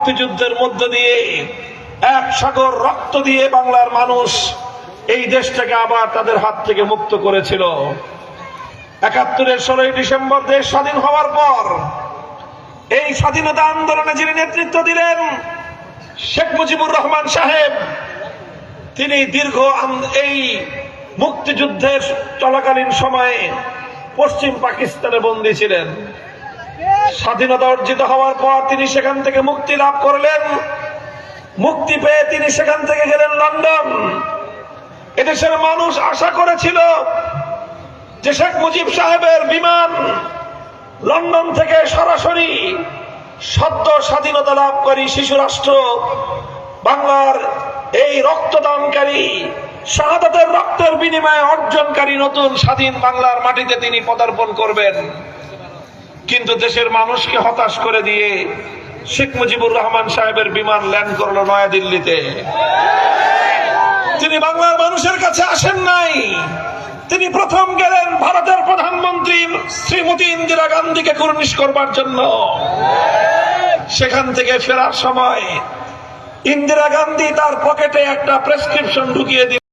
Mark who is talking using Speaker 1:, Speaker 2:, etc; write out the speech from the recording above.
Speaker 1: মুক্তিযুদ্ধের মধ্য দিয়ে এক সাগর রক্ত দিয়ে বাংলার মানুষ এই দেশটাকে আবার তাদের হাত থেকে মুক্ত করেছিল। ৭১-এর ১৬ই ডিসেম্বর দেশ স্বাধীন হওয়ার পর এই স্বাধীনতা আন্দোলনে যিনি নেতৃত্ব দিলেন শেখ মুজিবুর রহমান সাহেব, তিনি দীর্ঘ এই মুক্তিযুদ্ধের চলাকালীন সময়ে পশ্চিম পাকিস্তানে বন্দী ছিলেন। স্বাধীনতা অর্জিত হওয়ার পর তিনি সেখান থেকে মুক্তি লাভ করলেন। মুক্তি পেয়ে তিনি সেখান থেকে গেলেন লন্ডন। এদেশের মানুষ আশা করেছিল যে শেখ মুজিব সাহেবের বিমান লন্ডন থেকে সরাসরি সদ্য স্বাধীনতা লাভকারী শিশু রাষ্ট্র বাংলার এই রক্তদানকারী শাহাদাতের রক্তের বিনিময়ে অর্জনকারী নতুন স্বাধীন বাংলার মাটিতে তিনি পদার্পণ করবেন। কিন্তু দেশের মানুষকে হতাশ করে দিয়ে শেখ মুজিবুর রহমান সাহেবের বিমান ল্যান্ড করলো নয়াদিল্লিতে। তিনি বাংলার মানুষের কাছে আসেন নাই। তিনি প্রথম গেলেন ভারতের প্রধানমন্ত্রী শ্রীমতী ইন্দিরা গান্ধীকে কুর্নিশ করবার জন্য। সেখান থেকে ফেরার সময় ইন্দিরা গান্ধী তার পকেটে একটা প্রেসক্রিপশন ঢুকিয়ে দিলেন।